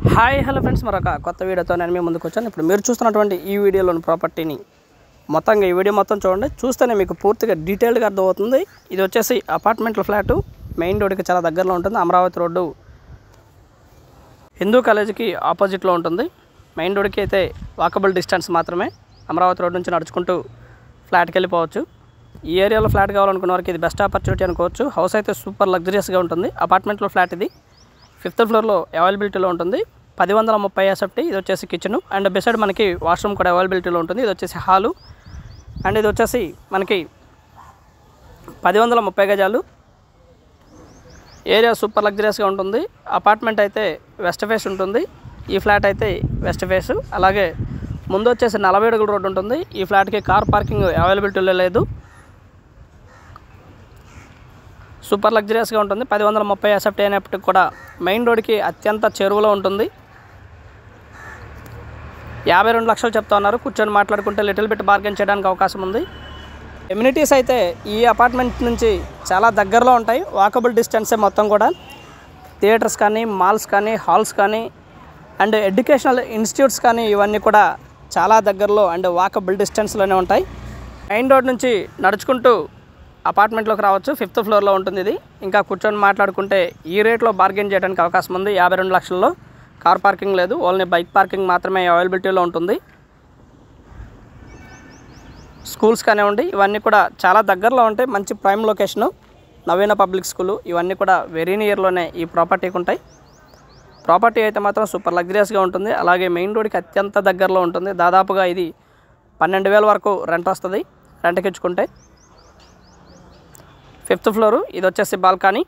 Hi hello friends, మరొక కొత్త వీడియోతో నేను మీ ముందుకు వచ్చాను. ఇప్పుడు మీరు చూస్తున్నటువంటి ఈ వీడియోలోని ప్రాపర్టీని మొత్తంగా ఈ వీడియో మొత్తం చూడండి. చూస్తేనే మీకు పూర్తిగా డీటెయిల్గా అర్థమవుతుంది. ఇది వచ్చేసి అపార్ట్మెంట్ల ఫ్లాటు, మెయిన్ రోడ్డుకి చాలా దగ్గరలో ఉంటుంది. అమరావతి రోడ్డు హిందూ కాలేజీకి ఆపోజిట్లో ఉంటుంది. మెయిన్ రోడ్డుకి అయితే వాకబుల్ డిస్టెన్స్ మాత్రమే. అమరావతి రోడ్ నుంచి నడుచుకుంటూ ఫ్లాట్కి వెళ్ళిపోవచ్చు. ఈ ఏరియాలో ఫ్లాట్ కావాలనుకున్న వారికి ఇది బెస్ట్ ఆపర్చునిటీ అనుకోవచ్చు. హౌస్ అయితే సూపర్ లగ్జరియస్గా ఉంటుంది. అపార్ట్మెంట్లో ఫ్లాట్ ఇది 5th ఫ్లోర్లో అవైలబిలిటీలో ఉంటుంది. 1030 SFT. ఇది వచ్చేసి కిచెను అండ్ బిసైడ్ మనకి వాష్రూమ్ కూడా అవైలబిలిటీలో ఉంటుంది. ఇది వచ్చేసి హాలు అండ్ ఇది వచ్చేసి మనకి 1030 గజాలు. ఏరియా సూపర్ లగ్జరియస్గా ఉంటుంది. అపార్ట్మెంట్ అయితే వెస్ట్ ఫేస్ ఉంటుంది. ఈ ఫ్లాట్ అయితే వెస్ట్ ఫేస్. అలాగే ముందు వచ్చేసి 40 అడుగుల రోడ్డు ఉంటుంది. ఈ ఫ్లాట్కి కార్ పార్కింగ్ అవైలబిలిటీలో లేదు. సూపర్ లగ్జరియస్గా ఉంటుంది. 1030 SFT అయినప్పటికి కూడా మెయిన్ రోడ్కి అత్యంత చేరువలో ఉంటుంది. 52 లక్షలు చెప్తా ఉన్నారు. కూర్చొని మాట్లాడుకుంటే లిటిల్ బిట్ బార్గెన్ చేయడానికి అవకాశం ఉంది. ఎమ్యూనిటీస్ అయితే ఈ అపార్ట్మెంట్ నుంచి చాలా దగ్గరలో ఉంటాయి. వాకబుల్ డిస్టెన్సే మొత్తం కూడా. థియేటర్స్ కానీ, మాల్స్ కానీ, హాల్స్ కానీ అండ్ ఎడ్యుకేషనల్ ఇన్స్టిట్యూట్స్ కానీ ఇవన్నీ కూడా చాలా దగ్గరలో అండ్ వాకబుల్ డిస్టెన్స్లోనే ఉంటాయి. మెయిన్ రోడ్ నుంచి నడుచుకుంటూ అపార్ట్మెంట్లోకి రావచ్చు. 5th ఫ్లోర్లో ఉంటుంది ఇది. ఇంకా కూర్చొని మాట్లాడుకుంటే ఈ రేట్లో బార్గెన్ చేయడానికి అవకాశం ఉంది. 52 లక్షల్లో. కార్ పార్కింగ్ లేదు, ఓన్లీ బైక్ పార్కింగ్ మాత్రమే అవైలబిలిటీలో ఉంటుంది. స్కూల్స్ కానివ్వండి ఇవన్నీ కూడా చాలా దగ్గరలో ఉంటాయి. మంచి ప్రైమ్ లొకేషను, నవీన పబ్లిక్ స్కూలు ఇవన్నీ కూడా వెరీ నియర్లోనే ఈ ప్రాపర్టీకి ఉంటాయి. ప్రాపర్టీ అయితే మాత్రం సూపర్ లగ్జరియస్గా ఉంటుంది. అలాగే మెయిన్ రోడ్కి అత్యంత దగ్గరలో ఉంటుంది. దాదాపుగా ఇది 12,000 వరకు రెంట్ వస్తుంది రెంట్కి ఇచ్చుకుంటే. 5th floor. ఇది వచ్చేసి బాల్కనీ.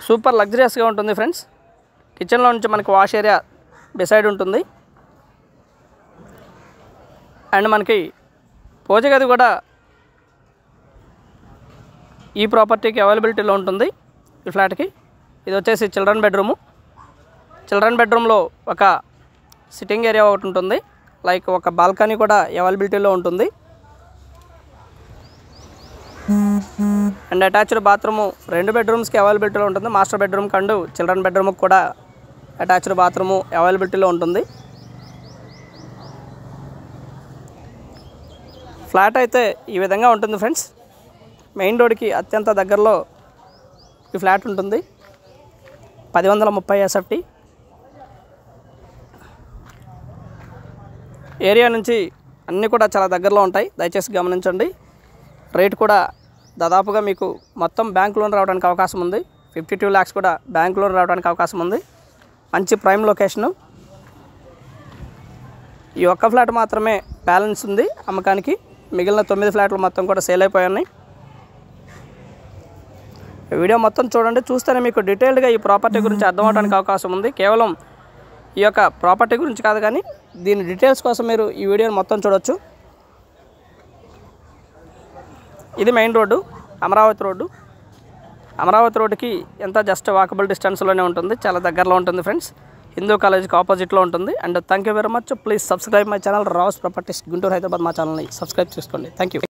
సూపర్ లగ్జరియస్గా ఉంటుంది ఫ్రెండ్స్. కిచెన్లో నుంచి మనకి వాష్ ఏరియా బిసైడ్ ఉంటుంది అండ్ మనకి పూజ గది కూడా ఈ ప్రాపర్టీకి అవైలబిలిటీలో ఉంటుంది. ఈ ఫ్లాట్కి ఇది వచ్చేసి చిల్డ్రన్ బెడ్రూము. చిల్డ్రన్ బెడ్రూమ్లో ఒక సిట్టింగ్ ఏరియా ఒకటి ఉంటుంది. లైక్ ఒక బాల్కనీ కూడా అవైలబిలిటీలో ఉంటుంది అండ్ అటాచ్డ్ బాత్రూము 2 బెడ్రూమ్స్కి అవైలబిలిటీలో ఉంటుంది. మాస్టర్ బెడ్రూమ్ కండు చిల్డ్రన్ బెడ్రూమ్కి కూడా అటాచ్డ్ బాత్రూము అవైలబిలిటీలో ఉంటుంది. ఫ్లాట్ అయితే ఈ విధంగా ఉంటుంది ఫ్రెండ్స్. మెయిన్ రోడ్కి అత్యంత దగ్గరలో ఈ ఫ్లాట్ ఉంటుంది. 1030 SFT. ఏరియా నుంచి అన్నీ కూడా చాలా దగ్గరలో ఉంటాయి. దయచేసి గమనించండి. రేట్ కూడా దాదాపుగా మీకు మొత్తం బ్యాంక్ లోన్ రావడానికి అవకాశం ఉంది. 52 lakhs కూడా బ్యాంక్ లోన్ రావడానికి అవకాశం ఉంది. మంచి ప్రైమ్ లొకేషను. ఈ ఒక్క ఫ్లాట్ మాత్రమే బ్యాలెన్స్ ఉంది అమ్మకానికి. మిగిలిన 9 ఫ్లాట్లు మొత్తం కూడా సేల్ అయిపోయాయి. వీడియో మొత్తం చూడండి. చూస్తేనే మీకు డీటెయిల్డ్గా ఈ ప్రాపర్టీ గురించి అర్థం అవడానికి అవకాశం ఉంది. కేవలం ఈ యొక్క ప్రాపర్టీ గురించి కాదు కానీ దీని డీటెయిల్స్ కోసం మీరు ఈ వీడియోని మొత్తం చూడొచ్చు. ఇది main road, Amaravati road. Amaravati రోడ్డుకి ఎంత జస్ట్ వాకబుల్ డిస్టెన్స్లోనే ఉంటుంది. చాలా దగ్గరలో ఉంటుంది ఫ్రెండ్స్. హిందూ కాలేజీకి ఆపోజిట్లో ఉంటుంది. And thank you very much. Please subscribe my channel Rao's properties Guntur Hyderabad. మా ఛానల్ని సబ్స్క్రైబ్ చేసుకోండి. Thank you.